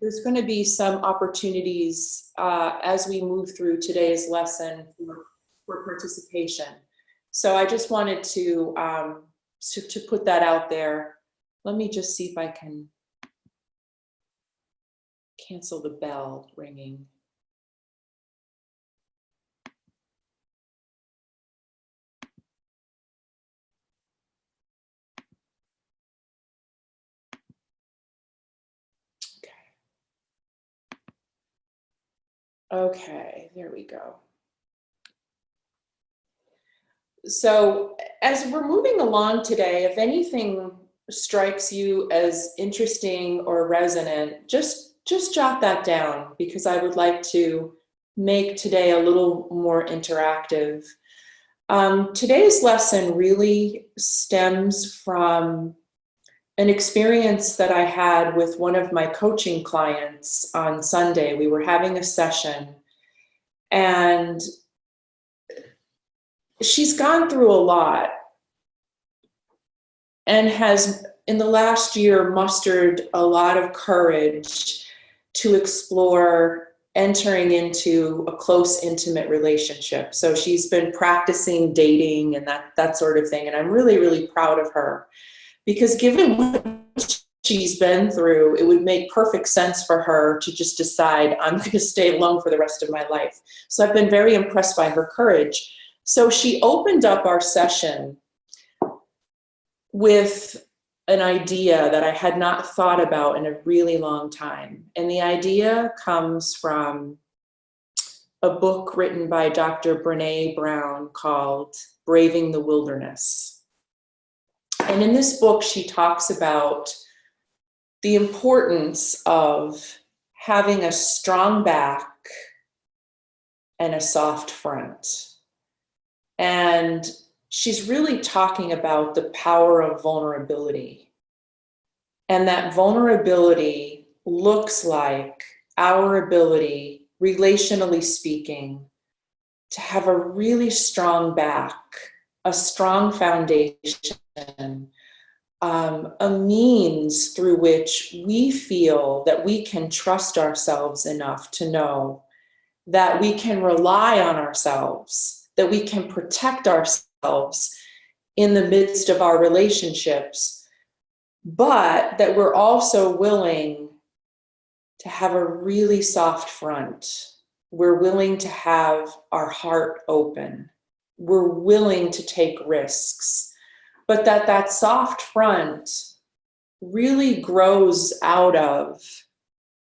there's going to be some opportunities as we move through today's lesson for participation. So I just wanted to put that out there. Let me just see if I can cancel the bell ringing. Okay, there we go. So as we're moving along today, if anything strikes you as interesting or resonant, just jot that down, because I would like to make today a little more interactive. Today's lesson really stems from an experience that I had with one of my coaching clients on Sunday. We were having a session, and she's gone through a lot and has, in the last year, mustered a lot of courage to explore entering into a close, intimate relationship. So she's been practicing dating and that sort of thing. And I'm really, really proud of her, because given what she's been through, it would make perfect sense for her to just decide, I'm going to stay alone for the rest of my life. So I've been very impressed by her courage. So she opened up our session with an idea that I had not thought about in a really long time. And the idea comes from a book written by Dr. Brené Brown called Braving the Wilderness. And in this book, she talks about the importance of having a strong back and a soft front. And she's really talking about the power of vulnerability. And that vulnerability looks like our ability, relationally speaking, to have a really strong back, a strong foundation, a means through which we feel that we can trust ourselves enough to know that we can rely on ourselves, that we can protect ourselves in the midst of our relationships, but that we're also willing to have a really soft front. We're willing to have our heart open. We're willing to take risks, but that soft front really grows out of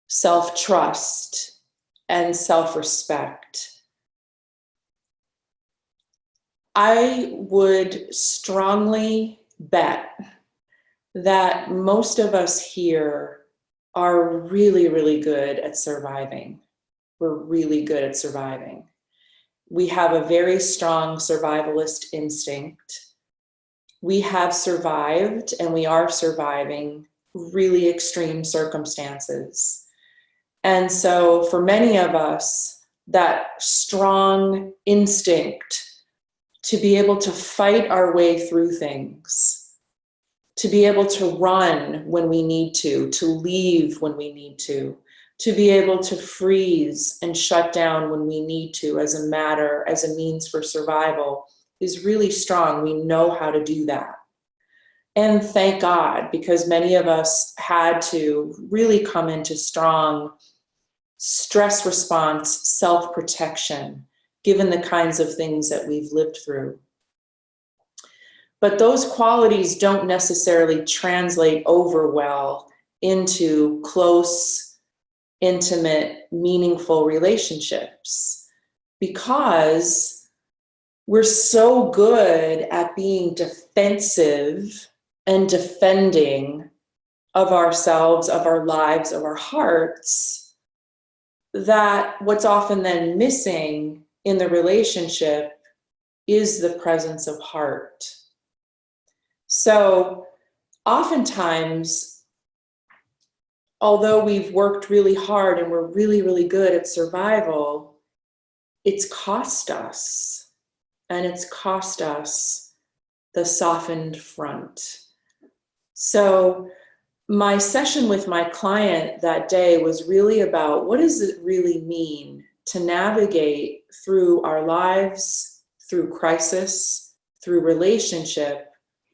self-trust and self-respect. I would strongly bet that most of us here are really, really good at surviving. We're really good at surviving. We have a very strong survivalist instinct. We have survived and we are surviving really extreme circumstances. And so for many of us, that strong instinct to be able to fight our way through things, to be able to run when we need to leave when we need to be able to freeze and shut down when we need to as a means for survival is really strong. We know how to do that. And thank God, because many of us had to really come into strong stress response, self-protection, given the kinds of things that we've lived through. But those qualities don't necessarily translate over well into close, intimate, meaningful relationships, because we're so good at being defensive and defending of ourselves, of our lives, of our hearts, that what's often then missing in the relationship is the presence of heart. So oftentimes, although we've worked really hard and we're really, really good at survival, it's cost us, and it's cost us the softened front. So my session with my client that day was really about what does it really mean to navigate through our lives, through crisis, through relationship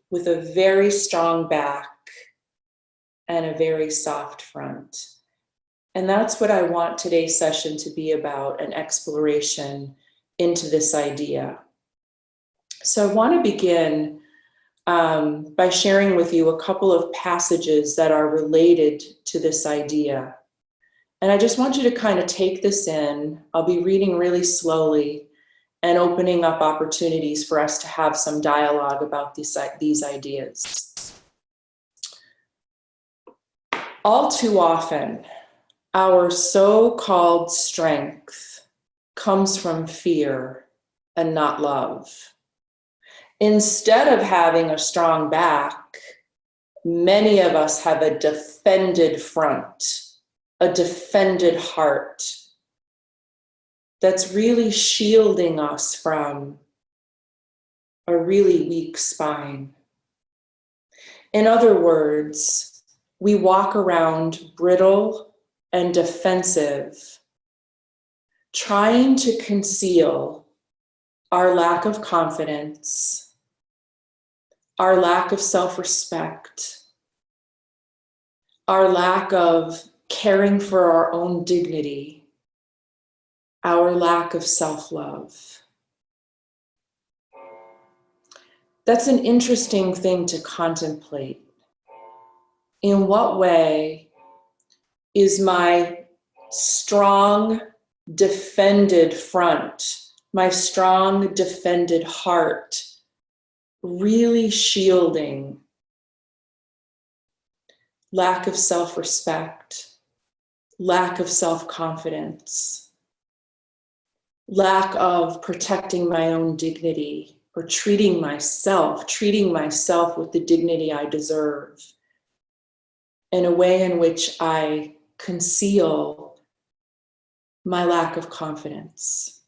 with a very strong back and a very soft front. And that's what I want today's session to be about, an exploration into this idea. So I want to begin by sharing with you a couple of passages that are related to this idea. And I just want you to kind of take this in. I'll be reading really slowly and opening up opportunities for us to have some dialogue about these ideas. All too often, our so-called strength comes from fear and not love. Instead of having a strong back, many of us have a defended front, a defended heart that's really shielding us from a really weak spine. In other words, we walk around brittle and defensive, trying to conceal our lack of confidence, our lack of self-respect, our lack of caring for our own dignity, our lack of self-love. That's an interesting thing to contemplate. In what way is my strong, defended front, my strong, defended heart, really shielding lack of self-respect, lack of self-confidence, lack of protecting my own dignity, or treating myself with the dignity I deserve, in a way in which I conceal my lack of confidence.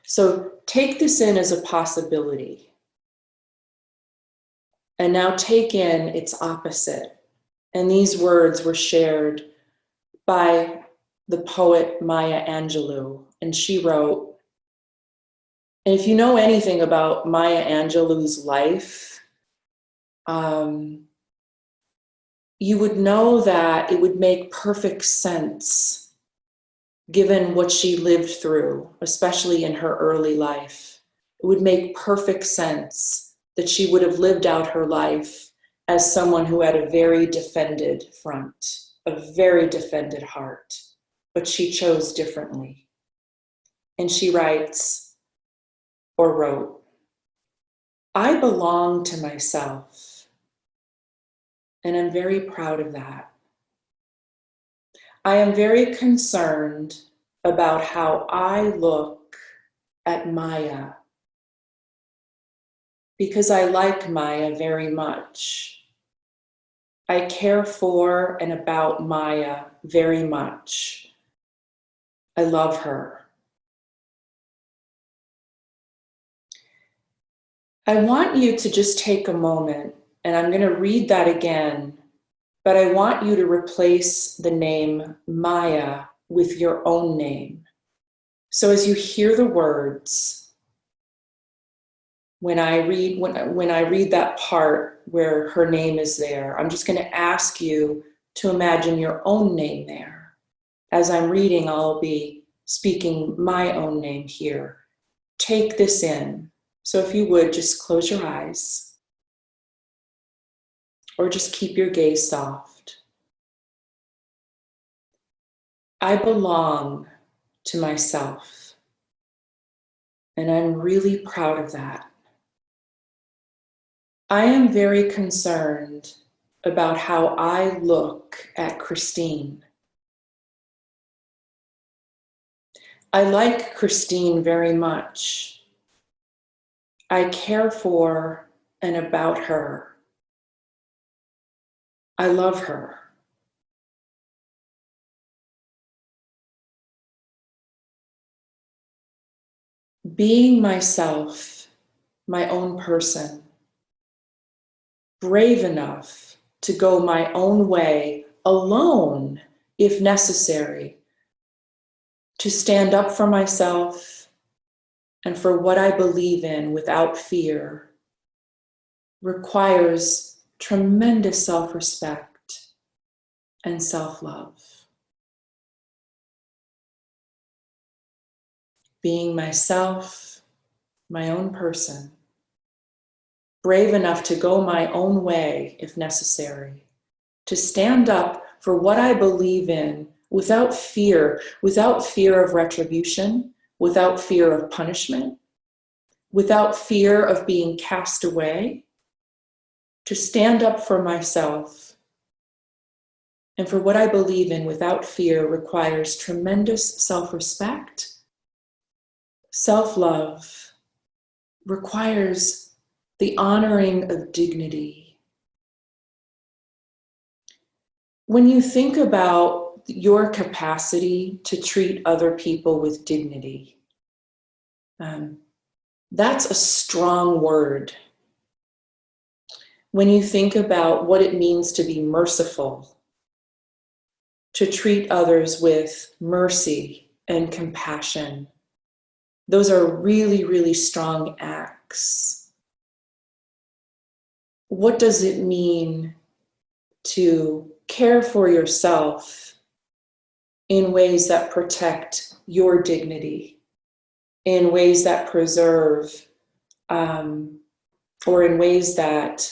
So take this in as a possibility. And now take in its opposite. And these words were shared by the poet Maya Angelou. And she wrote, and if you know anything about Maya Angelou's life, you would know that it would make perfect sense given what she lived through, especially in her early life. It would make perfect sense that she would have lived out her life as someone who had a very defended front, a very defended heart, but she chose differently. And she writes, or wrote, "I belong to myself, and I'm very proud of that. I am very concerned about how I look at Maya, because I like Maya very much. I care for and about Maya very much. I love her." I want you to just take a moment, and I'm going to read that again, but I want you to replace the name Maya with your own name. So as you hear the words, when I read that part where her name is there, I'm just going to ask you to imagine your own name there. As I'm reading, I'll be speaking my own name here. Take this in. So if you would, just close your eyes, or just keep your gaze soft. I belong to myself, and I'm really proud of that. I am very concerned about how I look at Christine. I like Christine very much. I care for and about her. I love her. Being myself, my own person, brave enough to go my own way alone, if necessary, to stand up for myself and for what I believe in without fear, requires tremendous self-respect and self-love. Being myself, my own person, brave enough to go my own way if necessary, to stand up for what I believe in without fear of retribution, without fear of punishment, without fear of being cast away, to stand up for myself and for what I believe in without fear requires tremendous self-respect. Self-love requires the honoring of dignity. When you think about your capacity to treat other people with dignity, that's a strong word. When you think about what it means to be merciful, to treat others with mercy and compassion, those are really, really strong acts. What does it mean to care for yourself in ways that protect your dignity, in ways that preserve, or in ways that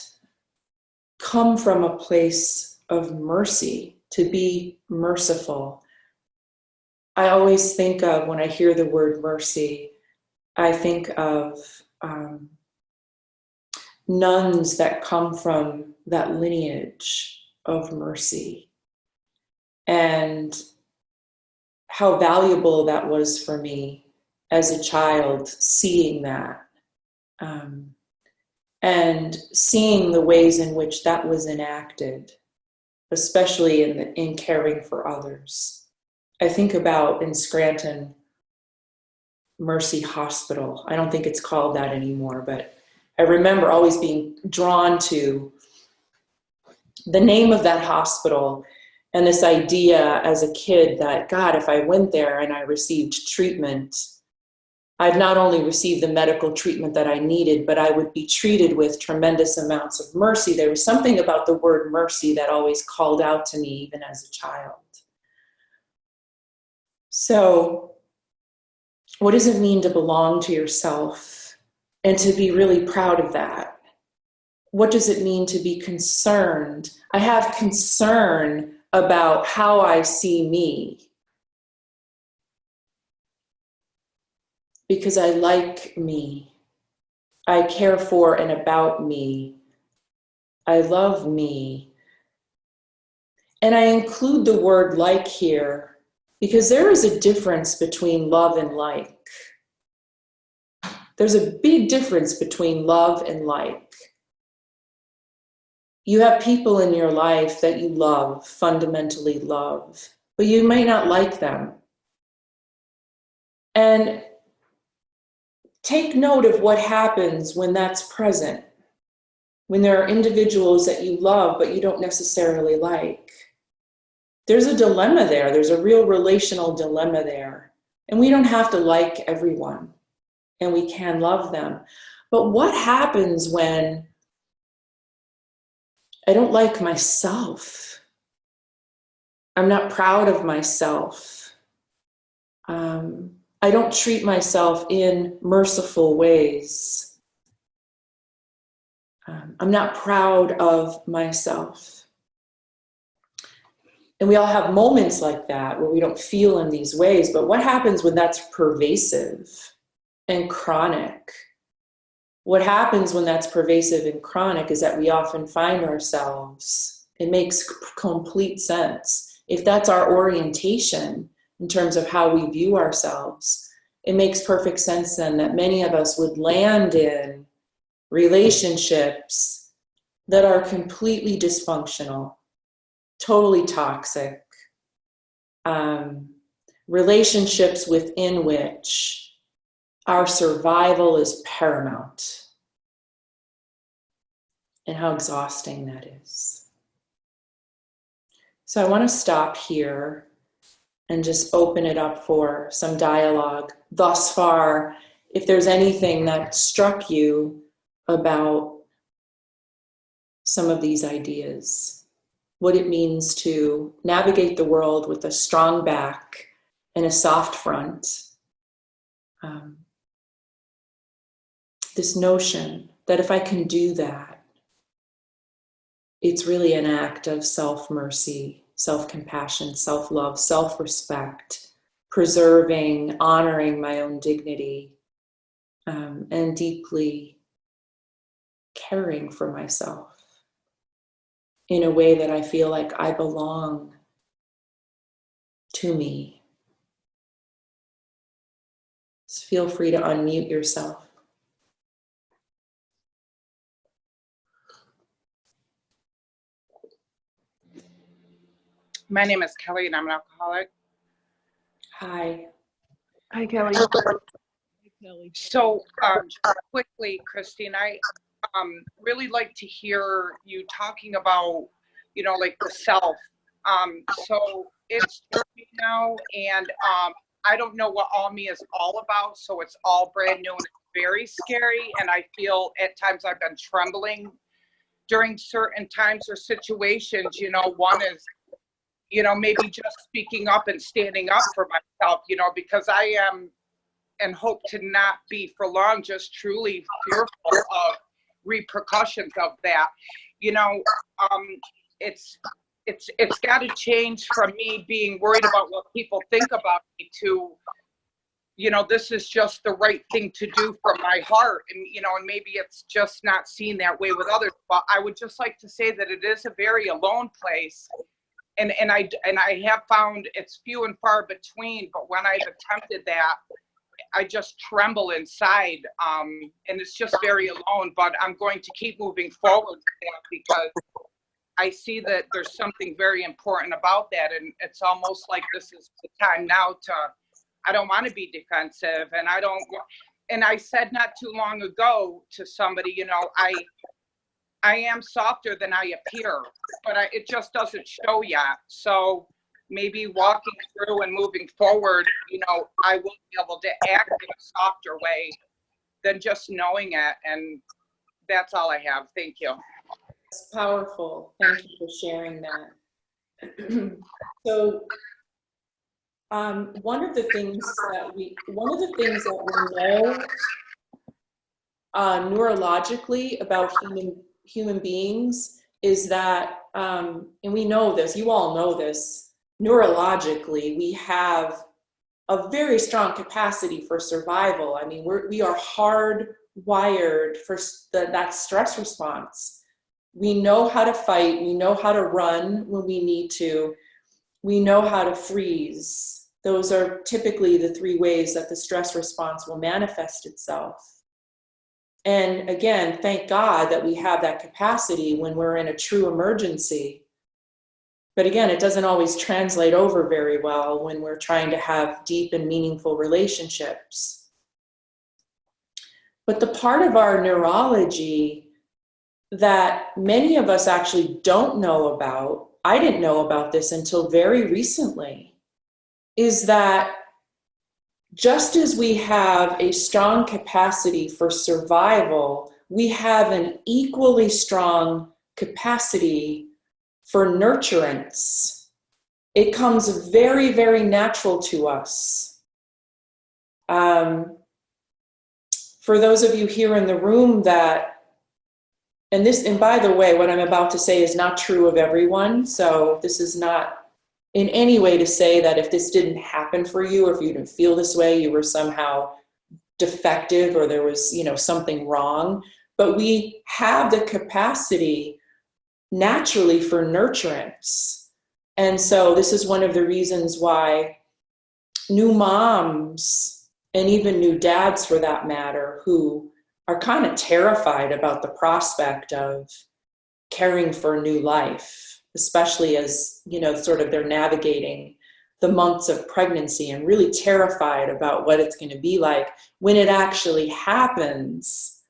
come from a place of mercy, to be merciful? I always think of, when I hear the word mercy, I think of nuns that come from that lineage of mercy, and how valuable that was for me as a child, seeing that, and seeing the ways in which that was enacted, especially in caring for others. I think about in Scranton, Mercy Hospital. I don't think it's called that anymore, but I remember always being drawn to the name of that hospital and this idea as a kid that, God, if I went there and I received treatment, I'd not only receive the medical treatment that I needed, but I would be treated with tremendous amounts of mercy. There was something about the word mercy that always called out to me, even as a child. So, what does it mean to belong to yourself and to be really proud of that? What does it mean to be concerned? I have concern about how I see me because I like me. I care for and about me. I love me. And I include the word like here because there is a difference between love and like. There's a big difference between love and like. You have people in your life that you love, fundamentally love, but you may not like them. And take note of what happens when that's present, when there are individuals that you love but you don't necessarily like. There's a dilemma there. There's a real relational dilemma there. And we don't have to like everyone, and we can love them. But what happens when I don't like myself? I'm not proud of myself. I don't treat myself in merciful ways. I'm not proud of myself. And we all have moments like that where we don't feel in these ways, but what happens when that's pervasive and chronic? What happens when that's pervasive and chronic is that we often find ourselves, it makes complete sense. If that's our orientation in terms of how we view ourselves, it makes perfect sense then that many of us would land in relationships that are completely dysfunctional, totally toxic, relationships within which our survival is paramount, and how exhausting that is. So I want to stop here and just open it up for some dialogue. Thus far, if there's anything that struck you about some of these ideas, what it means to navigate the world with a strong back and a soft front. This notion that if I can do that, it's really an act of self-mercy, self-compassion, self-love, self-respect, preserving, honoring my own dignity, and deeply caring for myself in a way that I feel like I belong to me. So feel free to unmute yourself. My name is Kelly and I'm an alcoholic. Hi. Hi, Kelly. So quickly, Christine, I really like to hear you talking about, like the self. So it's just me now, and I don't know what all me is all about, so it's all brand new and it's very scary, and I feel at times I've been trembling during certain times or situations. One is, maybe just speaking up and standing up for myself, because I am and hope to not be for long just truly fearful of repercussions of that. It's got to change from me being worried about what people think about me to, this is just the right thing to do from my heart. And, and maybe it's just not seen that way with others, but I would just like to say that it is a very alone place. And I have found it's few and far between, but when I've attempted that, I just tremble inside, and it's just very alone, but I'm going to keep moving forward because I see that there's something very important about that, and it's almost like this is the time now I don't want to be defensive, and I said not too long ago to somebody, I am softer than I appear, but it just doesn't show yet. So maybe walking through and moving forward, I will be able to act in a softer way than just knowing it. And that's all I have. Thank you. It's powerful. Thank you for sharing that. So, one of the things that we know neurologically about human beings is that, and we know this, you all know this, neurologically, we have a very strong capacity for survival. I mean, we are hardwired for that stress response. We know how to fight, we know how to run when we need to, we know how to freeze. Those are typically the three ways that the stress response will manifest itself. And again, thank God that we have that capacity when we're in a true emergency. But again, it doesn't always translate over very well when we're trying to have deep and meaningful relationships. But the part of our neurology that many of us actually don't know about, I didn't know about this until very recently, is that just as we have a strong capacity for survival, we have an equally strong capacity for nurturance. It comes very, very natural to us. For those of you here in the room and by the way, what I'm about to say is not true of everyone. So this is not in any way to say that if this didn't happen for you, or if you didn't feel this way, you were somehow defective or there was, something wrong. But we have the capacity naturally for nurturance. And so this is one of the reasons why new moms, and even new dads for that matter, who are kind of terrified about the prospect of caring for a new life, especially as, sort of they're navigating the months of pregnancy and really terrified about what it's going to be like when it actually happens.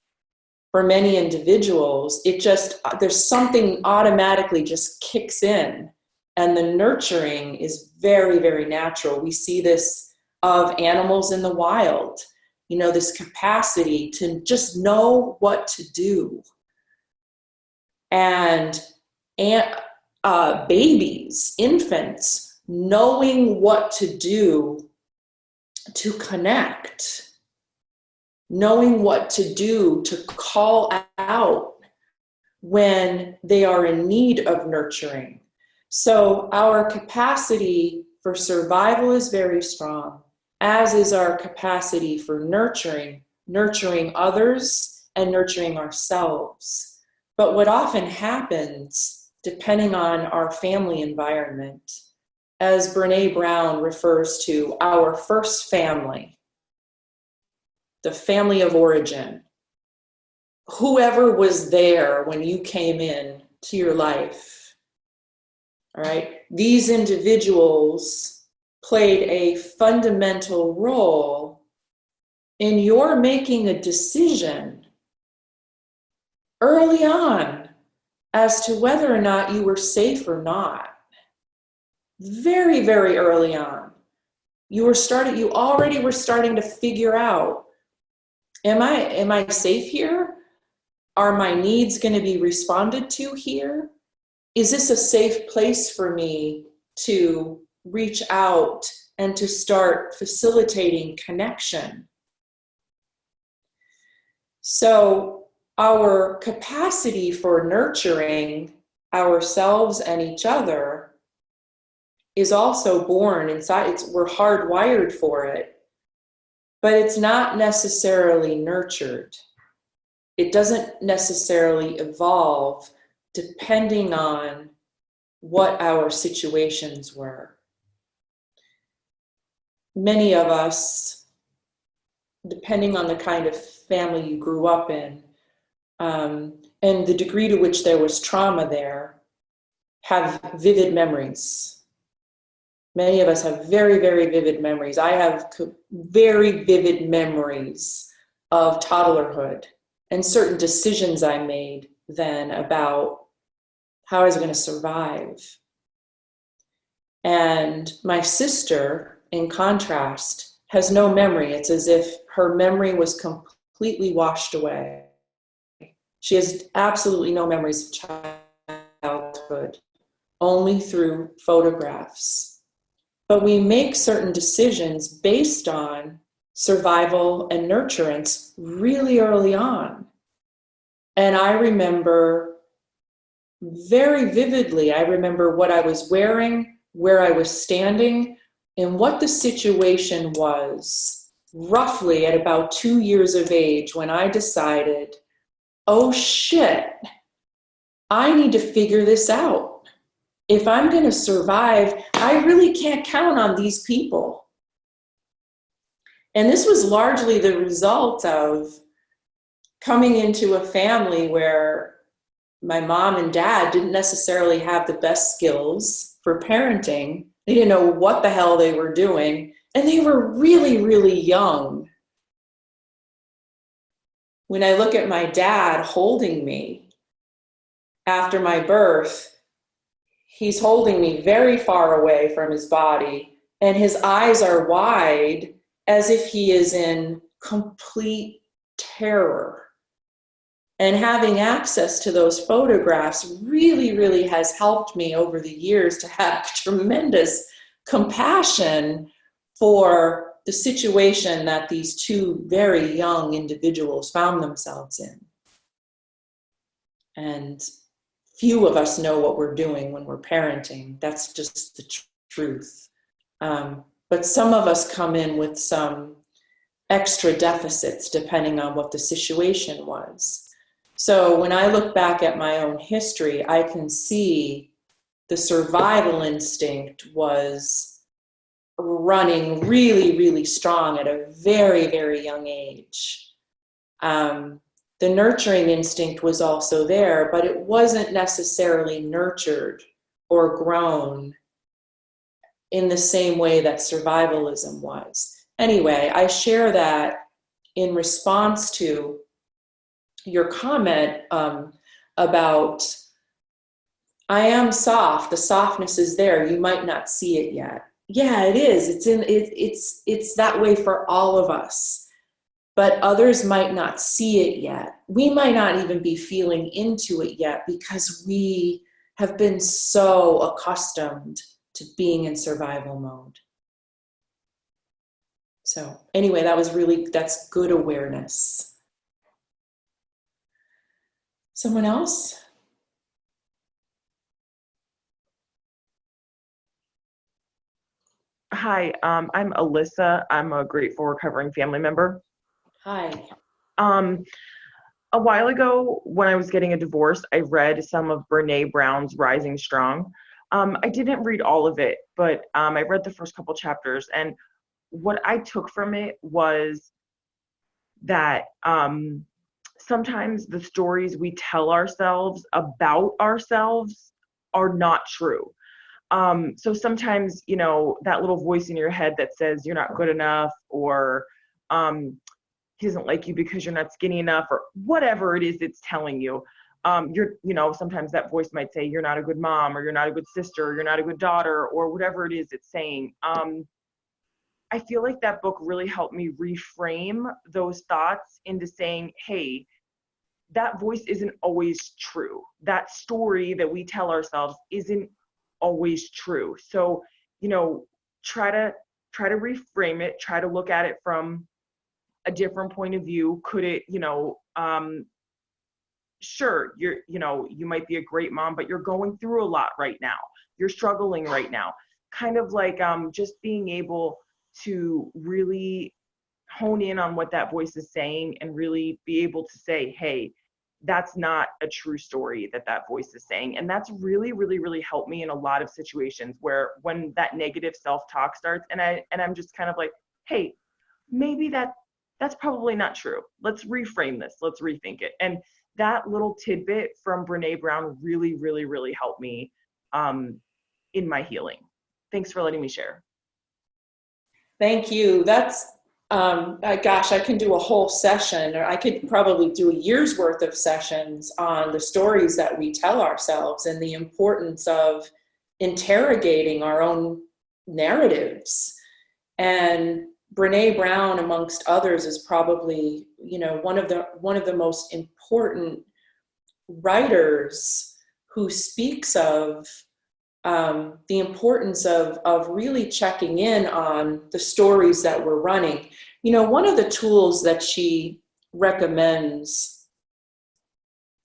For many individuals, there's something automatically just kicks in. And the nurturing is very, very natural. We see this of animals in the wild, you know, this capacity to just know what to do. And babies, infants, knowing what to do to connect, knowing what to do to call out when they are in need of nurturing. So our capacity for survival is very strong, as is our capacity for nurturing others and nurturing ourselves. But what often happens, depending on our family environment, as Brené Brown refers to our first family, the family of origin, whoever was there when you came in to your life, all right? These individuals played a fundamental role in your making a decision early on as to whether or not you were safe or not. Very, very early on. You already were starting to figure out, am I safe here? Are my needs going to be responded to here? Is this a safe place for me to reach out and to start facilitating connection? So our capacity for nurturing ourselves and each other is also born inside. We're hardwired for it, but it's not necessarily nurtured. It doesn't necessarily evolve depending on what our situations were. Many of us, depending on the kind of family you grew up in, and the degree to which there was trauma there, have vivid memories. Many of us have very, very vivid memories. I have very vivid memories of toddlerhood and certain decisions I made then about how I was going to survive. And my sister, in contrast, has no memory. It's as if her memory was completely washed away. She has absolutely no memories of childhood, only through photographs. But we make certain decisions based on survival and nurturance really early on. And I remember very vividly, I remember what I was wearing, where I was standing, and what the situation was, roughly at about 2 years of age, when I decided, oh shit, I need to figure this out. If I'm going to survive, I really can't count on these people. And this was largely the result of coming into a family where my mom and dad didn't necessarily have the best skills for parenting. They didn't know what the hell they were doing, and they were really, really young. When I look at my dad holding me after my birth, he's holding me very far away from his body, and his eyes are wide as if he is in complete terror. And having access to those photographs really, really has helped me over the years to have tremendous compassion for the situation that these two very young individuals found themselves in. And few of us know what we're doing when we're parenting. That's just the truth. But some of us come in with some extra deficits depending on what the situation was. So when I look back at my own history, I can see the survival instinct was running really, really strong at a very, very young age. The nurturing instinct was also there, but it wasn't necessarily nurtured or grown in the same way that survivalism was. Anyway, I share that in response to your comment about I am soft. The softness is there. You might not see it yet. Yeah, it is. It's that way for all of us. But others might not see it yet. We might not even be feeling into it yet because we have been so accustomed to being in survival mode. So anyway, that's good awareness. Someone else? Hi, I'm Alyssa. I'm a grateful recovering family member. Hi. Um, a while ago, when I was getting a divorce, I read some of Brene Brown's Rising Strong. I didn't read all of it, but I read the first couple chapters, and what I took from it was that sometimes the stories we tell ourselves about ourselves are not true. So sometimes, that little voice in your head that says you're not good enough, or he doesn't like you because you're not skinny enough, or whatever it is it's telling you. Sometimes that voice might say you're not a good mom, or you're not a good sister, or you're not a good daughter, or whatever it is it's saying. I feel like that book really helped me reframe those thoughts into saying, hey, that voice isn't always true. That story that we tell ourselves isn't always true. So, try to reframe it, try to look at it from a different point of view. Could it, sure, you might be a great mom, but you're going through a lot right now. You're struggling right now. Kind of like just being able to really hone in on what that voice is saying and really be able to say, hey, that's not a true story that voice is saying. And that's really, really, really helped me in a lot of situations where when that negative self-talk starts and I'm just kind of like, hey, maybe that's probably not true. Let's reframe this. Let's rethink it. And that little tidbit from Brene Brown really, really, really helped me in my healing. Thanks for letting me share. Thank you. That's, gosh, I can do a whole session, or I could probably do a year's worth of sessions on the stories that we tell ourselves and the importance of interrogating our own narratives. And Brene Brown, amongst others, is probably, one of the most important writers who speaks of the importance of really checking in on the stories that we're running. One of the tools that she recommends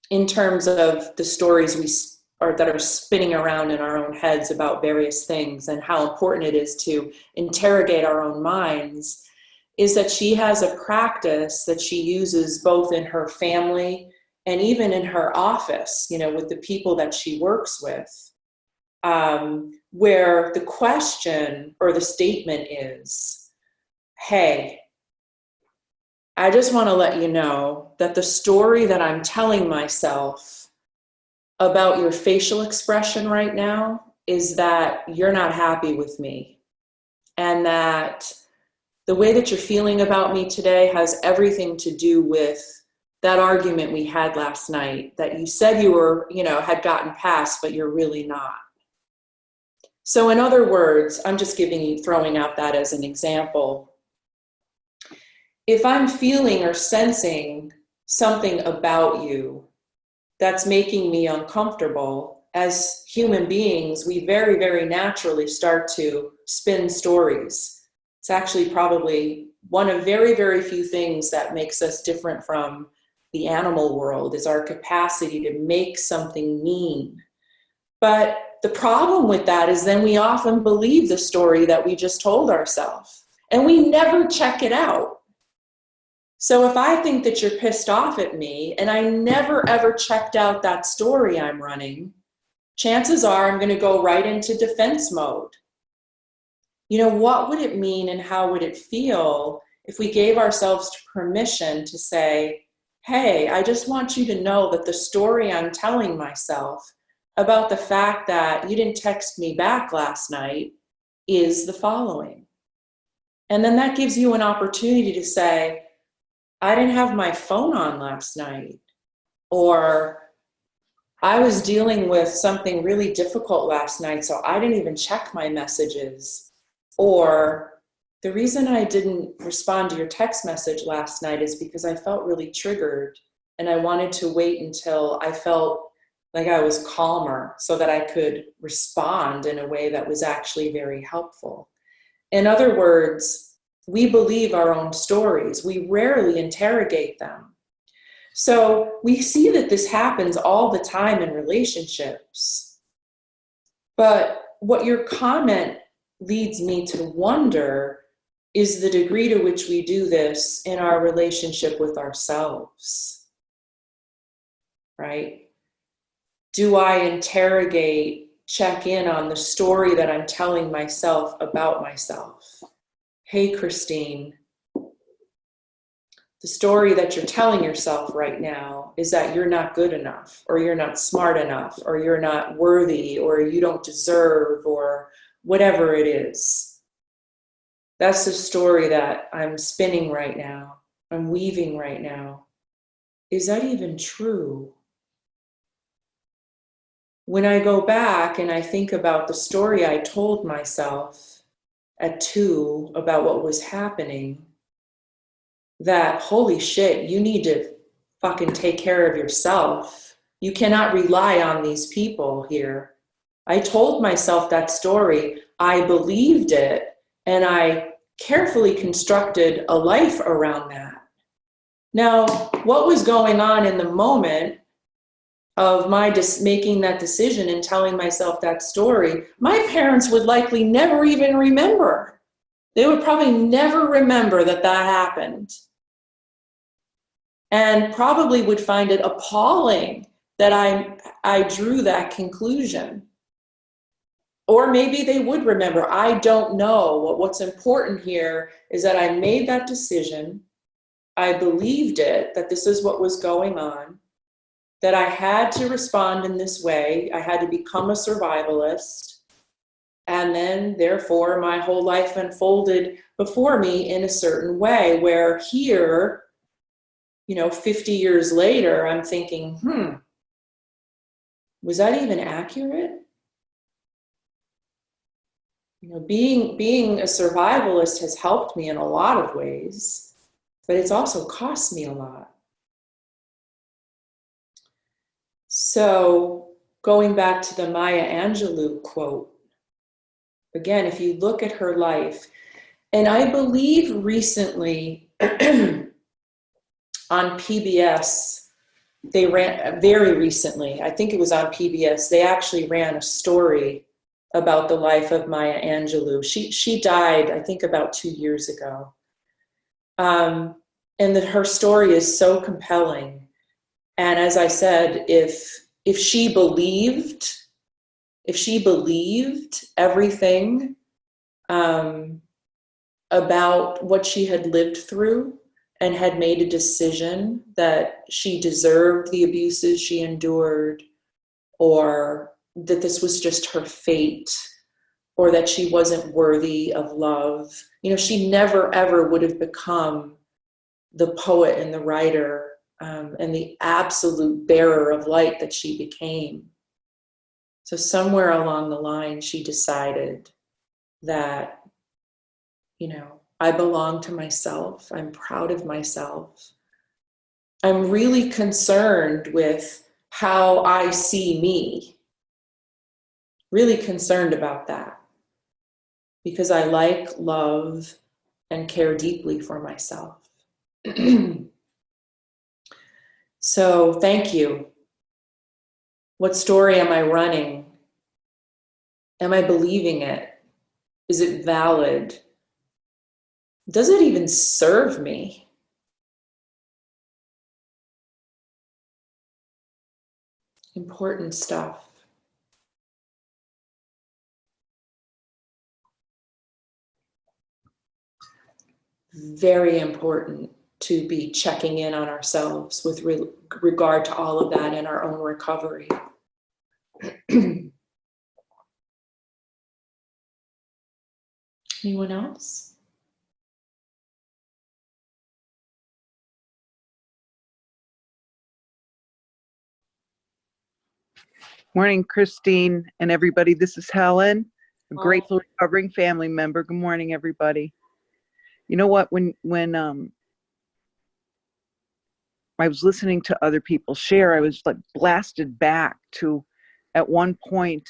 in terms of the stories that are spinning around in our own heads about various things and how important it is to interrogate our own minds is that she has a practice that she uses both in her family and even in her office, with the people that she works with. Where the question or the statement is, hey, I just want to let you know that the story that I'm telling myself about your facial expression right now is that you're not happy with me, and that the way that you're feeling about me today has everything to do with that argument we had last night that you said you were, had gotten past, but you're really not. So in other words, I'm just throwing out that as an example. If I'm feeling or sensing something about you that's making me uncomfortable, as human beings, we very, very naturally start to spin stories. It's actually probably one of very, very few things that makes us different from the animal world is our capacity to make something mean. But the problem with that is then we often believe the story that we just told ourselves, and we never check it out. So if I think that you're pissed off at me and I never ever checked out that story I'm running, chances are I'm going to go right into defense mode. What would it mean and how would it feel if we gave ourselves permission to say, hey, I just want you to know that the story I'm telling myself about the fact that you didn't text me back last night is the following. And then that gives you an opportunity to say, I didn't have my phone on last night, or I was dealing with something really difficult last night, so I didn't even check my messages. Or the reason I didn't respond to your text message last night is because I felt really triggered, and I wanted to wait until I felt like I was calmer so that I could respond in a way that was actually very helpful. In other words, we believe our own stories. We rarely interrogate them. So we see that this happens all the time in relationships. But what your comment leads me to wonder is the degree to which we do this in our relationship with ourselves, right? Do I interrogate, check in on the story that I'm telling myself about myself? Hey, Christine, the story that you're telling yourself right now is that you're not good enough, or you're not smart enough, or you're not worthy, or you don't deserve, or whatever it is. That's the story that I'm spinning right now. I'm weaving right now. Is that even true? When I go back and I think about the story I told myself at 2 about what was happening, that holy shit, you need to fucking take care of yourself. You cannot rely on these people here. I told myself that story. I believed it, and I carefully constructed a life around that. Now, what was going on in the moment of my making that decision and telling myself that story, my parents would likely never even remember. They would probably never remember that that happened. And probably would find it appalling that I drew that conclusion. Or maybe they would remember. I don't know. What's important here is that I made that decision. I believed it, that this is what was going on, that I had to respond in this way. I had to become a survivalist. And then, therefore, my whole life unfolded before me in a certain way, where here, 50 years later, I'm thinking, was that even accurate? Being a survivalist has helped me in a lot of ways, but it's also cost me a lot. So going back to the Maya Angelou quote, again, if you look at her life, and I believe recently on PBS, they ran, very recently, I think it was on PBS, they actually ran a story about the life of Maya Angelou. She died, I think, about 2 years ago. And that her story is so compelling. And as I said, if she believed everything about what she had lived through, and had made a decision that she deserved the abuses she endured, or that this was just her fate, or that she wasn't worthy of love, she never ever would have become the poet and the writer and the absolute bearer of light that she became. So somewhere along the line, she decided that, I belong to myself. I'm proud of myself. I'm really concerned with how I see me. Really concerned about that. Because I like, love, and care deeply for myself. So thank you. What story am I running? Am I believing it? Is it valid? Does it even serve me? Important stuff. Very important to be checking in on ourselves with regard to all of that in our own recovery. Anyone else? Morning, Christine and everybody. This is Helen, a Hi. grateful recovering family member. Good morning, everybody. You know what? When I was listening to other people share, I was like blasted back to at one point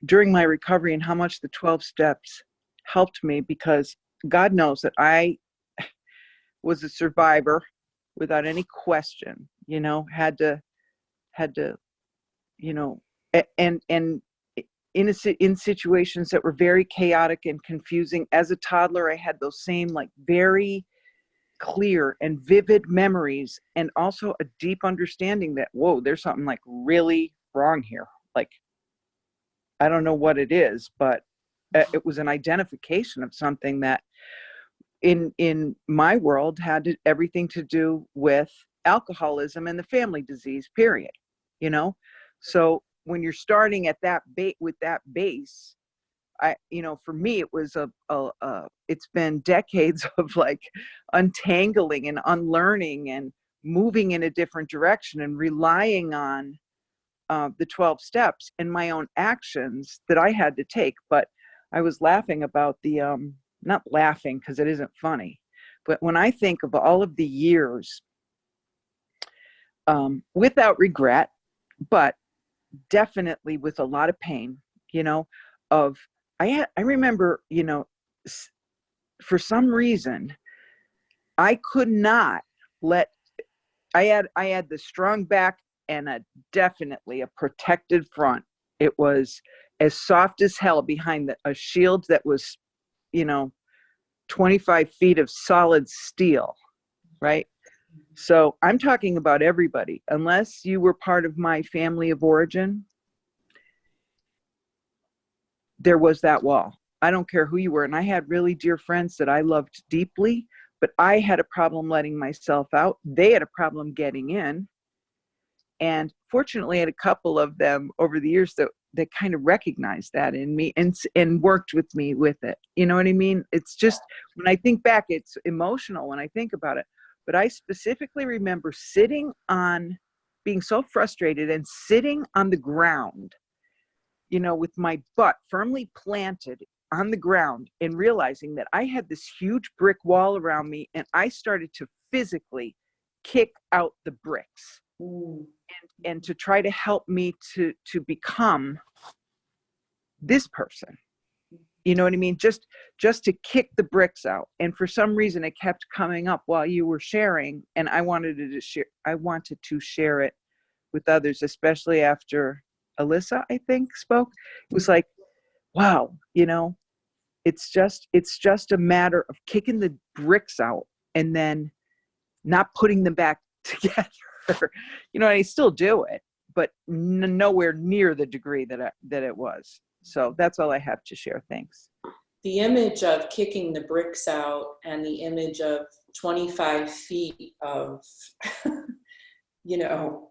during my recovery and how much the 12 steps helped me, because God knows that I was a survivor without any question. You know, had to you know, and in situations that were very chaotic and confusing. As a toddler, I had those same like very clear and vivid memories, and also a deep understanding that, whoa, there's something like really wrong here. Like, I don't know what it is, but it was an identification of something that in my world had everything to do with alcoholism and the family disease, period. You know, so when you're starting at that with that base, for me, it was it's been decades of like untangling and unlearning and moving in a different direction and relying on the 12 steps and my own actions that I had to take. But I was laughing about not laughing because it isn't funny, but when I think of all of the years, without regret, but definitely with a lot of pain, I remember, for some reason, I could not I had the strong back and definitely a protected front. It was as soft as hell behind a shield that was, 25 feet of solid steel, right? So I'm talking about everybody. Unless you were part of my family of origin, there was that wall. I don't care who you were. And I had really dear friends that I loved deeply, but I had a problem letting myself out. They had a problem getting in. And fortunately, I had a couple of them over the years that kind of recognized that in me and worked with me with it. You know what I mean? It's just, when I think back, it's emotional when I think about it. But I specifically remember being so frustrated and sitting on the ground, with my butt firmly planted on the ground and realizing that I had this huge brick wall around me, and I started to physically kick out the bricks. And to try to help me to become this person. You know what I mean? Just to kick the bricks out. And for some reason it kept coming up while you were sharing, and I wanted to share it with others, especially after Alyssa, I think, spoke. It was like, wow, it's just a matter of kicking the bricks out and then not putting them back together. I still do it, but nowhere near the degree that it was. So that's all I have to share. Thanks. The image of kicking the bricks out and the image of 25 feet of,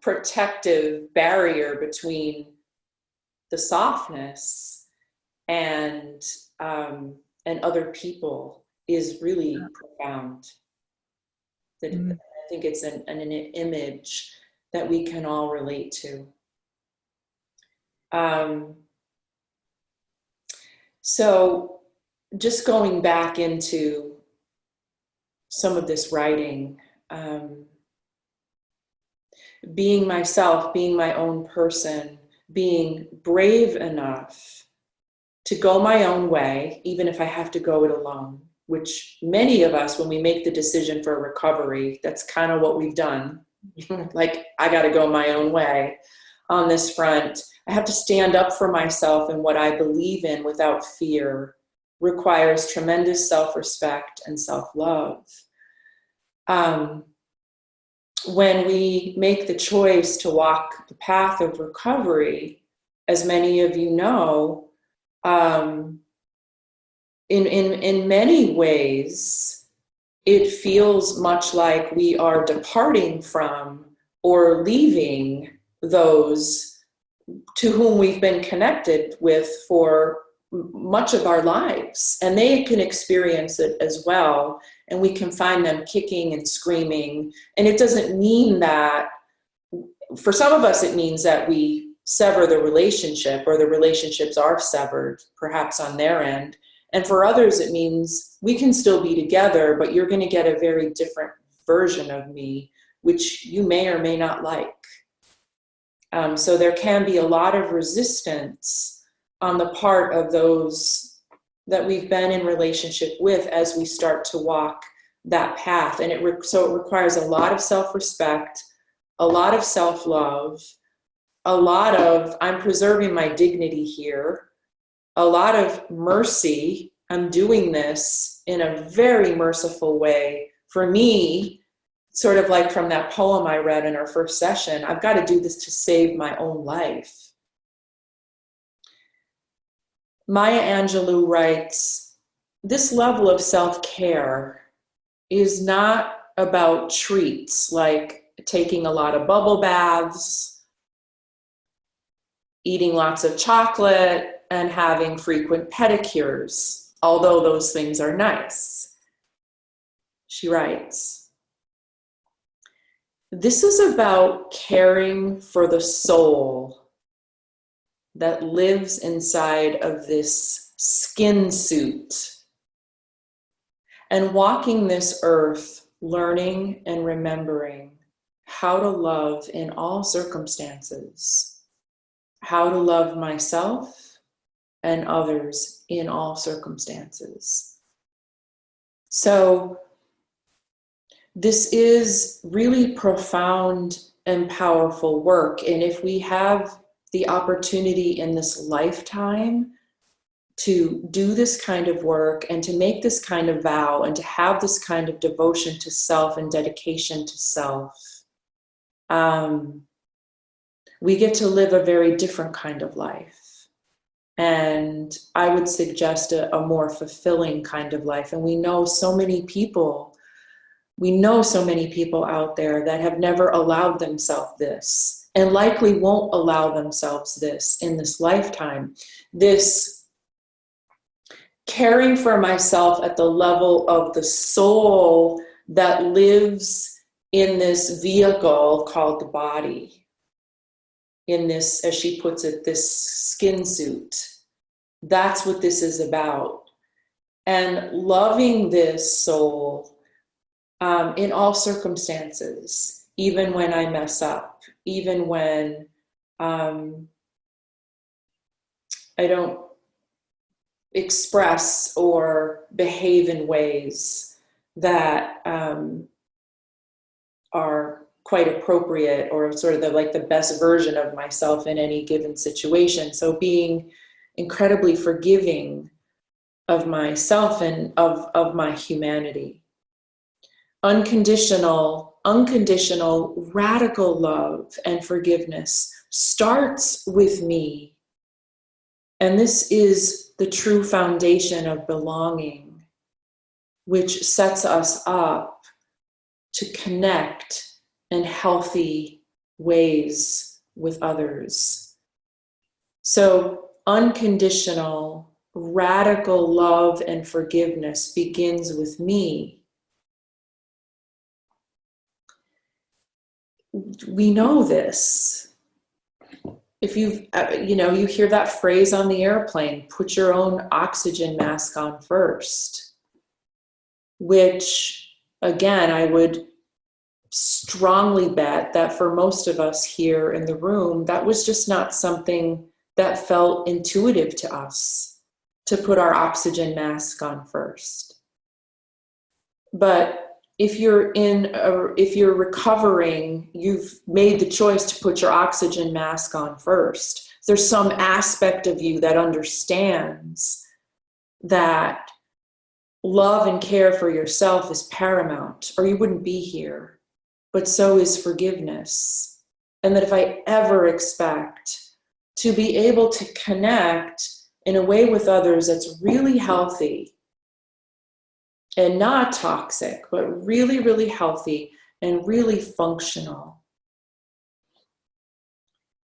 protective barrier between the softness and other people is really profound. I think it's an image that we can all relate to. So just going back into some of this writing, being myself, being my own person, being brave enough to go my own way, even if I have to go it alone, which many of us, when we make the decision for recovery, that's kind of what we've done. Like, I got to go my own way on this front. I have to stand up for myself and what I believe in without fear. Requires tremendous self-respect and self-love. When we make the choice to walk the path of recovery, as many of you know, in many ways, it feels much like we are departing from or leaving those to whom we've been connected with for much of our lives. And they can experience it as well. And we can find them kicking and screaming. And it doesn't mean that for some of us, it means that we sever the relationship, or the relationships are severed, perhaps on their end. And for others, it means we can still be together, but you're going to get a very different version of me, which you may or may not like. So there can be a lot of resistance on the part of those that we've been in relationship with as we start to walk that path. And so it requires a lot of self-respect, a lot of self-love, a lot of, I'm preserving my dignity here, a lot of mercy. I'm doing this in a very merciful way. For me, sort of like from that poem I read in our first session, I've got to do this to save my own life. Maya Angelou writes, this level of self-care is not about treats like taking a lot of bubble baths, eating lots of chocolate, and having frequent pedicures, although those things are nice. She writes, this is about caring for the soul that lives inside of this skin suit and walking this earth, learning and remembering how to love in all circumstances, how to love myself and others in all circumstances. So this is really profound and powerful work. And if we have the opportunity in this lifetime to do this kind of work and to make this kind of vow and to have this kind of devotion to self and dedication to self, we get to live a very different kind of life. And I would suggest a more fulfilling kind of life. And we know so many people out there that have never allowed themselves this, and likely won't allow themselves this in this lifetime. This caring for myself at the level of the soul that lives in this vehicle called the body, in this, as she puts it, this skin suit. That's what this is about. And loving this soul in all circumstances, even when I mess up, even when I don't express or behave in ways that are quite appropriate or sort of the best version of myself in any given situation. So being incredibly forgiving of myself and of my humanity. Unconditional, radical love and forgiveness starts with me. And this is the true foundation of belonging, which sets us up to connect in healthy ways with others. So unconditional, radical love and forgiveness begins with me. We know this. If you hear that phrase on the airplane, put your own oxygen mask on first, which again, I would strongly bet that for most of us here in the room, that was just not something that felt intuitive to us, to put our oxygen mask on first. But if you're recovering, you've made the choice to put your oxygen mask on first. There's some aspect of you that understands that love and care for yourself is paramount, or you wouldn't be here. But so is forgiveness. And that if I ever expect to be able to connect in a way with others that's really healthy, and not toxic, but really, really healthy and really functional,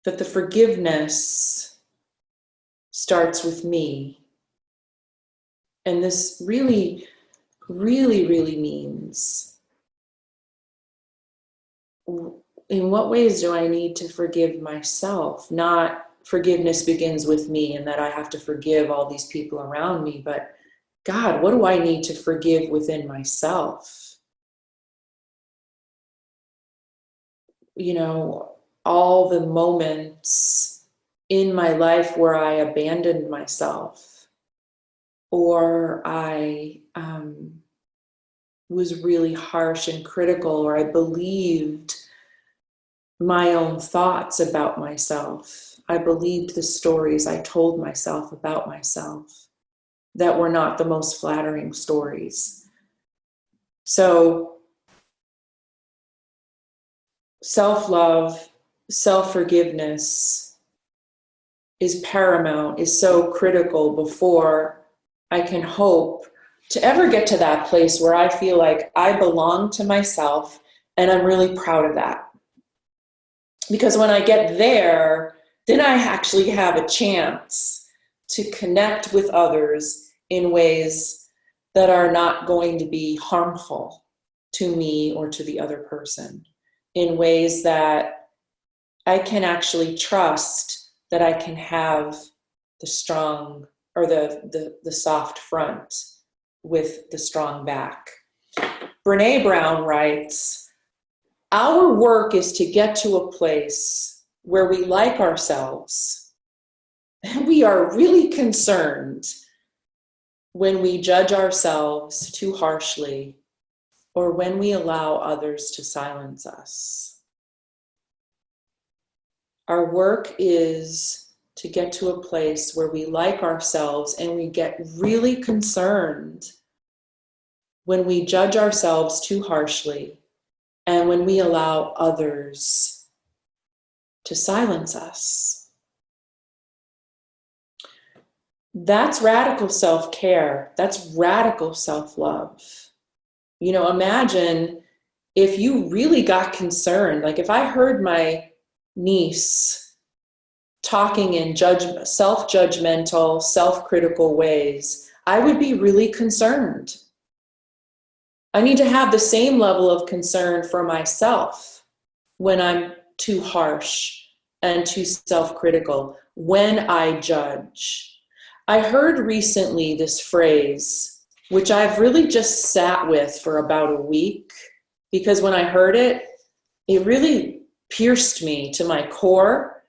that the forgiveness starts with me. And this really, really, really means in what ways do I need to forgive myself? Not forgiveness begins with me and that I have to forgive all these people around me, but God, what do I need to forgive within myself? You know, all the moments in my life where I abandoned myself, or I was really harsh and critical, or I believed my own thoughts about myself. I believed the stories I told myself about myself that were not the most flattering stories. So self-love, self-forgiveness is paramount, is so critical before I can hope to ever get to that place where I feel like I belong to myself, and I'm really proud of that. Because when I get there, then I actually have a chance to connect with others in ways that are not going to be harmful to me or to the other person, in ways that I can actually trust that I can have the strong or the soft front with the strong back. Brene Brown writes, our work is to get to a place where we like ourselves and we are really concerned when we judge ourselves too harshly or when we allow others to silence us. Our work is to get to a place where we like ourselves and we get really concerned when we judge ourselves too harshly and when we allow others to silence us. That's radical self-care. That's radical self-love. You know, imagine if you really got concerned, like if I heard my niece talking in self-judgmental, self-critical ways, I would be really concerned. I need to have the same level of concern for myself when I'm too harsh and too self-critical, when I judge. I heard recently this phrase, which I've really just sat with for about a week, because when I heard it, it really pierced me to my core.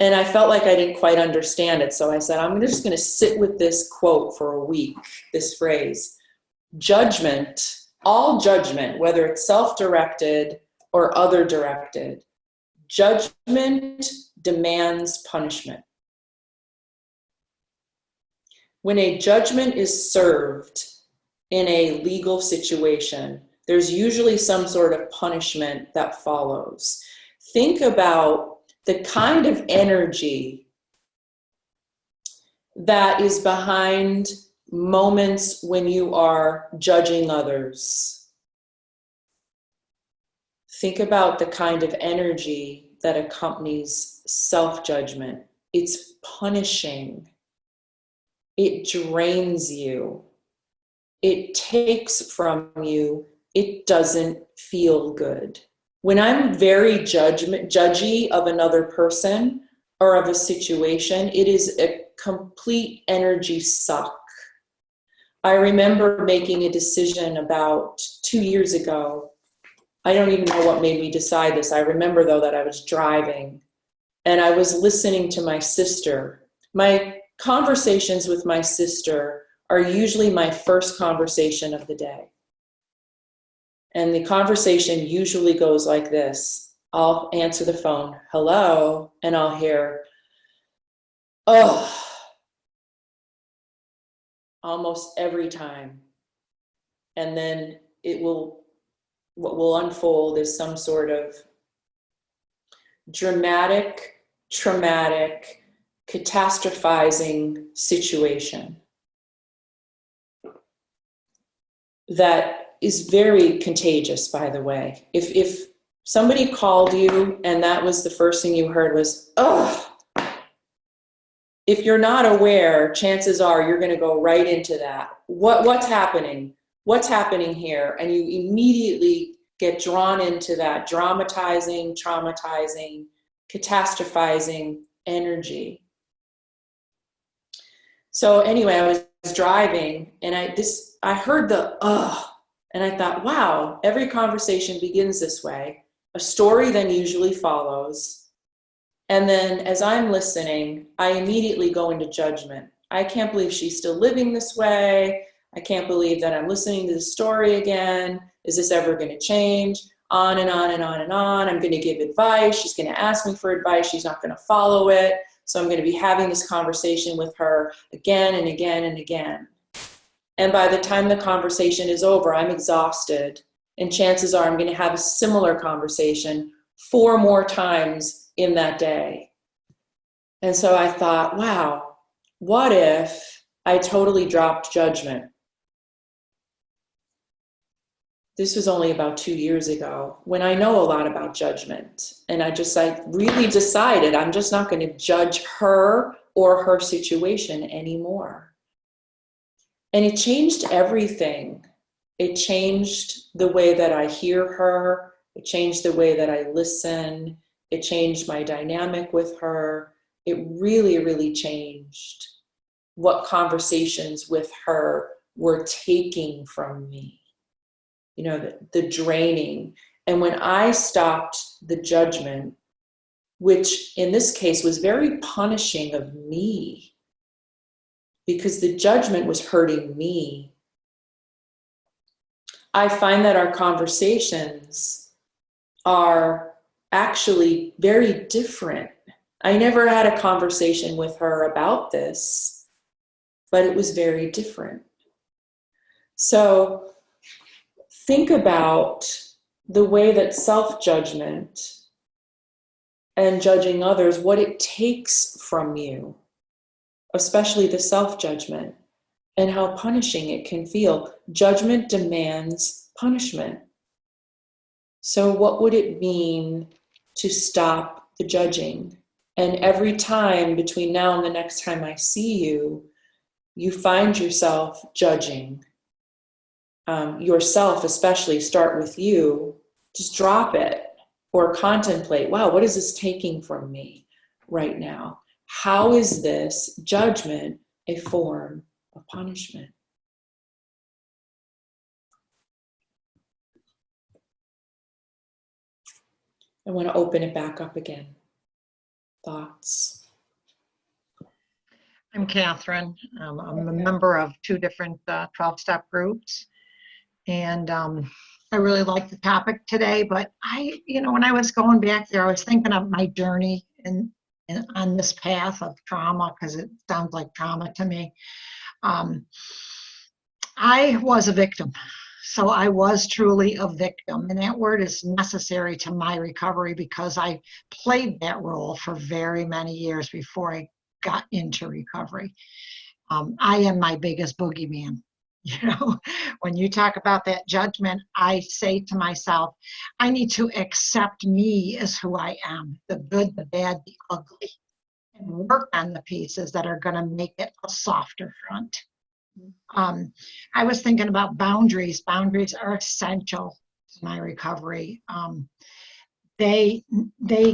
And I felt like I didn't quite understand it. So I said, I'm just going to sit with this quote for a week, this phrase. Judgment, all judgment, whether it's self-directed or other-directed, judgment demands punishment. When a judgment is served in a legal situation, there's usually some sort of punishment that follows. Think about the kind of energy that is behind moments when you are judging others. Think about the kind of energy that accompanies self-judgment. It's punishing. It drains you. It takes from you. It doesn't feel good. When I'm very judgy of another person or of a situation, it is a complete energy suck. I remember making a decision about 2 years ago. I don't even know what made me decide this. I remember, though, that I was driving and I was listening to my sister. My conversations with my sister are usually my first conversation of the day. And the conversation usually goes like this. I'll answer the phone, hello, and I'll hear, oh, almost every time. And then what will unfold is some sort of dramatic, traumatic, catastrophizing situation that is very contagious, by the way. If somebody called you and that was the first thing you heard was, ugh, if you're not aware, chances are you're going to go right into that. What's happening? What's happening here? And you immediately get drawn into that dramatizing, traumatizing, catastrophizing energy. So anyway, I was driving and I heard the and I thought, wow, every conversation begins this way. A story then usually follows. And then as I'm listening, I immediately go into judgment. I can't believe she's still living this way. I can't believe that I'm listening to the story again. Is this ever going to change? On and on and on and on. I'm going to give advice. She's going to ask me for advice. She's not going to follow it. So I'm going to be having this conversation with her again and again and again. And by the time the conversation is over, I'm exhausted. And chances are I'm going to have a similar conversation 4 more times in that day. And so I thought, wow, what if I totally dropped judgment? This was only about 2 years ago when I know a lot about judgment. And I really decided I'm just not going to judge her or her situation anymore. And it changed everything. It changed the way that I hear her. It changed the way that I listen. It changed my dynamic with her. It really, really changed what conversations with her were taking from me. You know, the draining. And when I stopped the judgment, which in this case was very punishing of me, because the judgment was hurting me, I find that our conversations are actually very different. I never had a conversation with her about this, but it was very different. So think about the way that self-judgment and judging others, what it takes from you, especially the self-judgment, and how punishing it can feel. Judgment demands punishment. So what would it mean to stop the judging? And every time between now and the next time I see you, you find yourself judging. Yourself especially, start with you, just drop it or contemplate, wow, what is this taking from me right now? How is this judgment a form of punishment? I want to open it back up again. Thoughts? I'm Catherine. I'm a member of 2 different 12-step groups. And I really like the topic today, but when I was going back there, I was thinking of my journey and on this path of trauma, because it sounds like trauma to me. I was a victim. So I was truly a victim. And that word is necessary to my recovery because I played that role for very many years before I got into recovery. I am my biggest boogeyman. When you talk about that judgment, I say to myself, I need to accept me as who I am, the good, the bad, the ugly, and work on the pieces that are going to make it a softer front. I was thinking about boundaries. Boundaries are essential to my recovery. They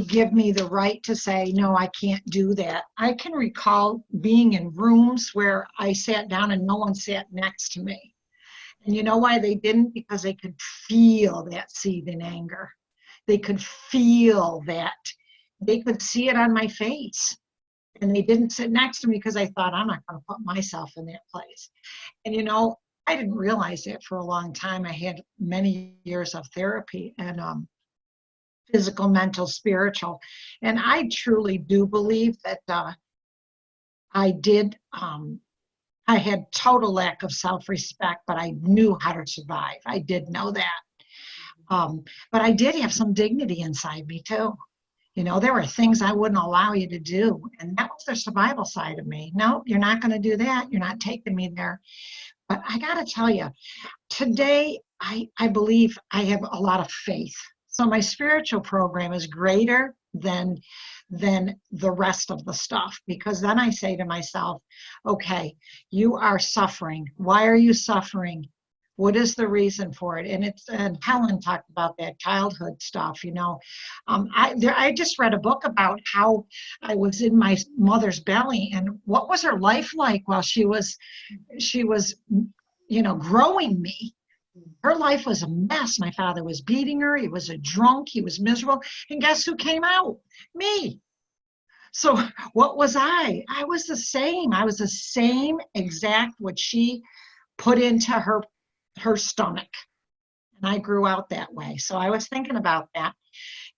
give me the right to say, no, I can't do that. I can recall being in rooms where I sat down and no one sat next to me. And you know why they didn't? Because they could feel that seething anger. They could feel that. They could see it on my face. And they didn't sit next to me because I thought, I'm not going to put myself in that place. And I didn't realize that for a long time. I had many years of therapy and physical, mental, spiritual. And I truly do believe that I had total lack of self-respect, but I knew how to survive. I did know that. But I did have some dignity inside me too. There were things I wouldn't allow you to do. And that was the survival side of me. No, you're not going to do that. You're not taking me there. But I got to tell you, today, I believe I have a lot of faith. So my spiritual program is greater than the rest of the stuff, because then I say to myself, okay, you are suffering. Why are you suffering? What is the reason for it? And Helen talked about that childhood stuff, you know. I just read a book about how I was in my mother's belly and what was her life like while she was, you know, growing me. Her life was a mess. My father was beating her. He was a drunk. He was miserable. And guess who came out? Me. So what was I? I was the same. I was the same exact what she put into her stomach. And I grew out that way. So I was thinking about that.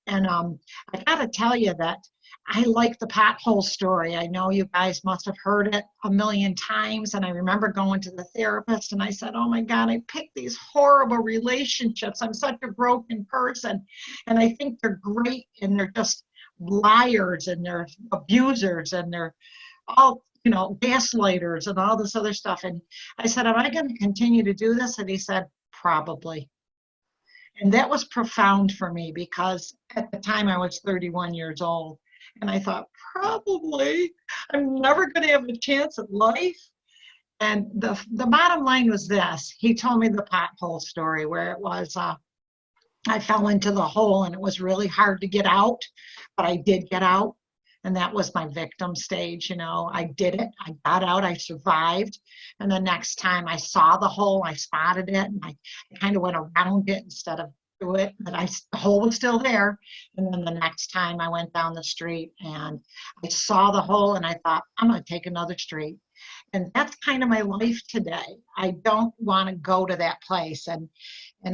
And I got to tell you that I like the pothole story. I know you guys must have heard it a million times. And I remember going to the therapist and I said, oh my God, I picked these horrible relationships. I'm such a broken person. And I think they're great and they're just liars and they're abusers and they're all, you know, gaslighters and all this other stuff. And I said, am I going to continue to do this? And he said, probably. And that was profound for me because at the time I was 31 years old. And I thought, probably, I'm never going to have a chance at life. And the bottom line was this. He told me the pothole story where it was, I fell into the hole and it was really hard to get out, but I did get out. And that was my victim stage, you know. I did it. I got out. I survived. And the next time I saw the hole, I spotted it, and I kind of went around it instead of through it. But the hole was still there. And then the next time I went down the street and I saw the hole, and I thought, I'm going to take another street. And that's kind of my life today. I don't want to go to that place. And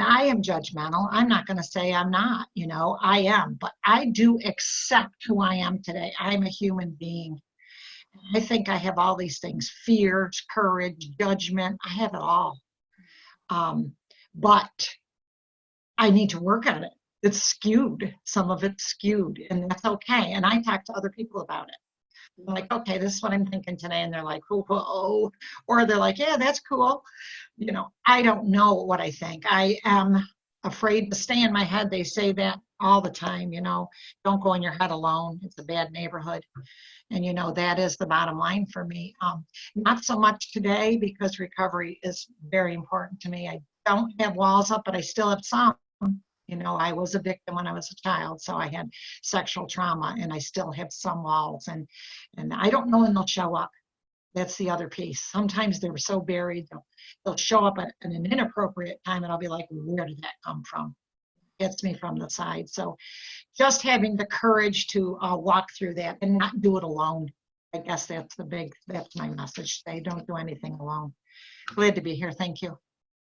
I am judgmental. I'm not going to say I'm not, you know, I am, but I do accept who I am today. I'm a human being. I think I have all these things, fears, courage, judgment. I have it all. But I need to work on it. It's skewed. Some of it's skewed, and that's okay. And I talk to other people about it. I'm like, okay, this is what I'm thinking today. And they're like, oh, or they're like, yeah, that's cool. You know, I don't know what I think. I am afraid to stay in my head. They say that all the time, you know, don't go in your head alone. It's a bad neighborhood. And, you know, that is the bottom line for me. Not so much today because recovery is very important to me. I don't have walls up, but I still have some. You know, I was a victim when I was a child, so I had sexual trauma, and I still have some walls, and I don't know when they'll show up. That's the other piece. Sometimes they're so buried, they'll show up at an inappropriate time, and I'll be like, where did that come from? It gets me from the side. So just having the courage to walk through that and not do it alone. I guess that's my message today. Don't do anything alone. Glad to be here. Thank you.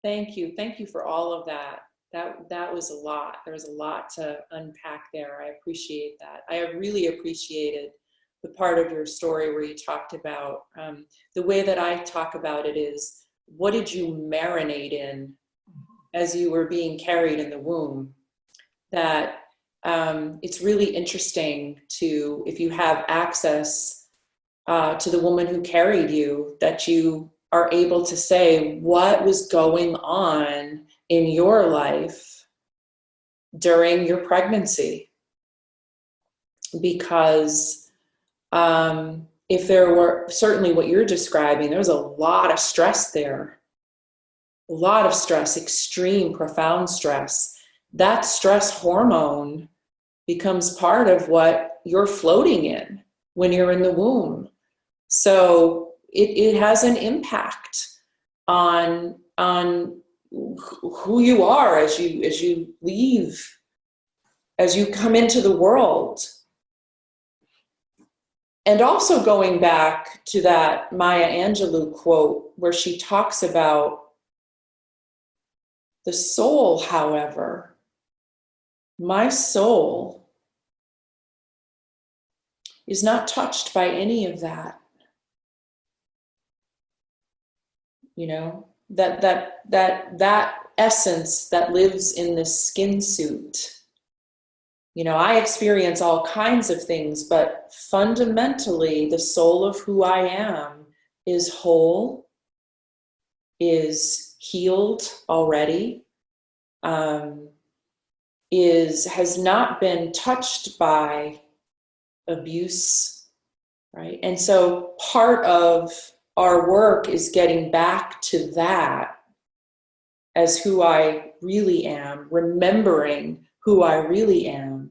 Thank you. Thank you for all of that. That was a lot. There was a lot to unpack there. I appreciate that. I really appreciated the part of your story where you talked about, the way that I talk about it is, what did you marinate in as you were being carried in the womb? That it's really interesting to, if you have access to the woman who carried you, that you are able to say what was going on in your life during your pregnancy. Because if there were, certainly what you're describing, there was a lot of stress there. A lot of stress, extreme, profound stress. That stress hormone becomes part of what you're floating in when you're in the womb. So it has an impact on who you are as you leave, as you come into the world. And also going back to that Maya Angelou quote where she talks about the soul, however, my soul is not touched by any of that. You know, that essence that lives in this skin suit. You know, I experience all kinds of things, but fundamentally, the soul of who I am is whole, is healed already, has not been touched by abuse, right? And so part of our work is getting back to that as who I really am, remembering who I really am,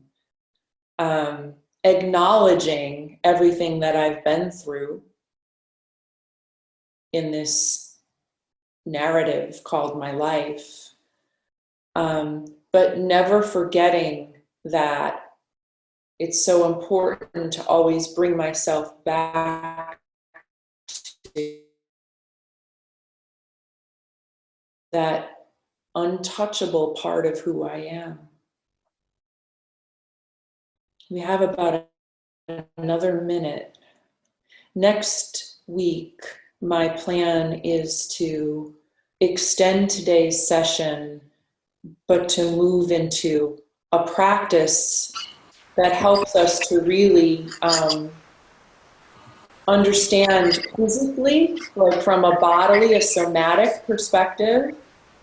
acknowledging everything that I've been through in this narrative called my life, but never forgetting that it's so important to always bring myself back to that untouchable part of who I am. We have about another minute. Next week, my plan is to extend today's session, but to move into a practice that helps us to really understand physically, like from a bodily, a somatic perspective,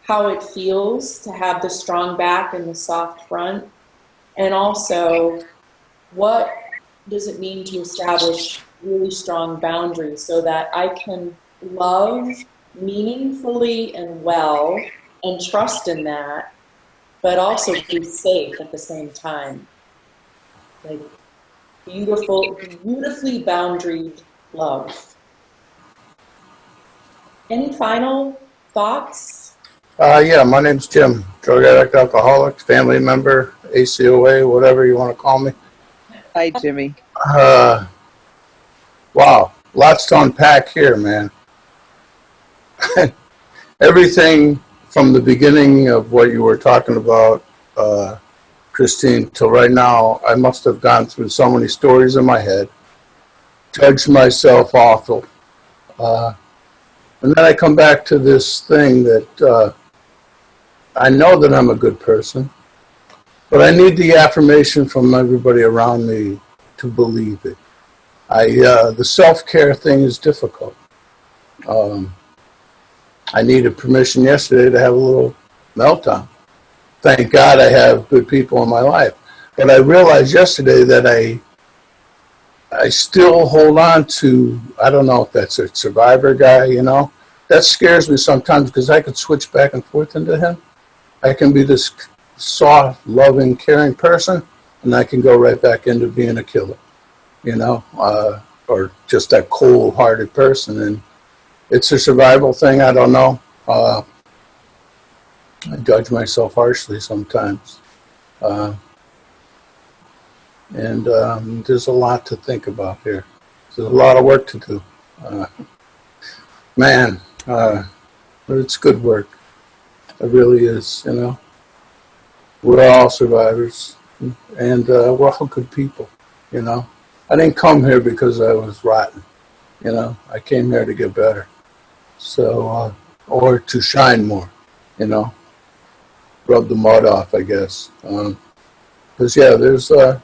how it feels to have the strong back and the soft front, and also what does it mean to establish really strong boundaries so that I can love meaningfully and well and trust in that, but also be safe at the same time. Like beautifully boundaried love. Any final thoughts? Yeah, my name's Jim, drug addict, alcoholic, family member, ACOA, whatever you want to call me. Hi, Jimmy. Wow, lots to unpack here, man. Everything from the beginning of what you were talking about, Christine, till right now, I must have gone through so many stories in my head, judged myself awful. And then I come back to this thing that I know that I'm a good person, but I need the affirmation from everybody around me to believe it. The self-care thing is difficult. I needed permission yesterday to have a little meltdown. Thank God I have good people in my life. But I realized yesterday that I still hold on to, I don't know if that's a survivor guy, you know. That scares me sometimes because I could switch back and forth into him. I can be this soft, loving, caring person, and I can go right back into being a killer, you know, or just that cold-hearted person. And it's a survival thing. I don't know. I judge myself harshly sometimes. And there's a lot to think about here. There's a lot of work to do. Man, but it's good work. It really is, you know. We're all survivors, and we're all good people, you know. I didn't come here because I was rotten, you know. I came here to get better. So, or to shine more, you know. Rub the mud off, I guess. Because, yeah, there's a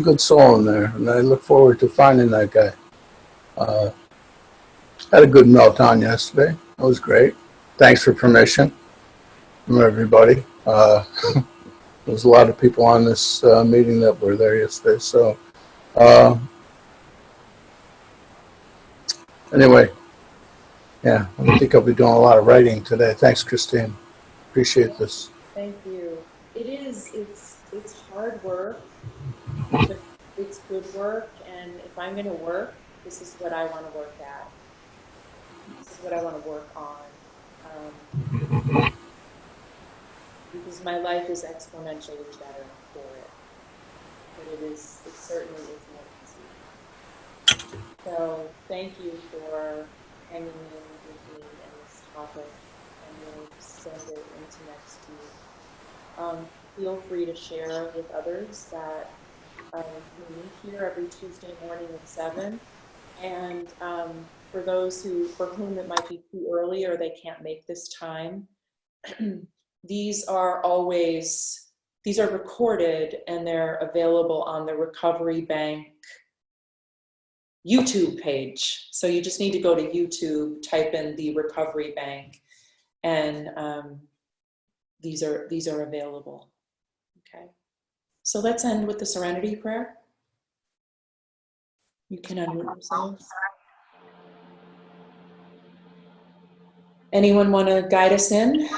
good soul in there, and I look forward to finding that guy. Had a good meltdown yesterday. That was great. Thanks for permission from everybody. There's a lot of people on this meeting that were there yesterday. So, anyway, yeah, I think I'll be doing a lot of writing today. Thanks, Christine. Appreciate this. Thank you. It's hard work, but it's good work, and if I'm going to work, this is what I want to work at. This is what I want to work on. Because my life is exponentially better for it. But it certainly is not easy. So thank you for hanging in with me in this topic, and we'll send it into next week. Feel free to share with others that we meet here every Tuesday morning at 7. And for those for whom it might be too early or they can't make this time, these are recorded and they're available on the Recovery Bank YouTube page. So you just need to go to YouTube, type in the Recovery Bank, and these are available. Okay. So let's end with the Serenity Prayer. You can unmute yourselves. Anyone want to guide us in?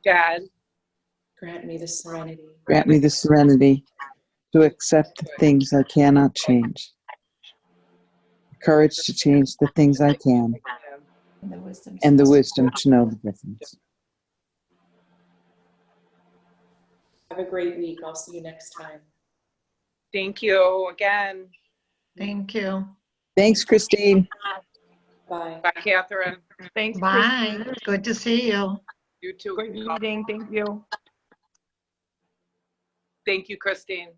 God, grant me the serenity Grant me the serenity to accept the things I cannot change. Courage to change the things I can, and the wisdom. and the wisdom to know the difference. Have a great week. I'll see you next time. thank you again. Thank you. Thanks, Christine. Bye. Bye, Catherine. Thanks, Bye. Christine. Good to see you. You too. Great meeting. Thank you. Thank you, Christine.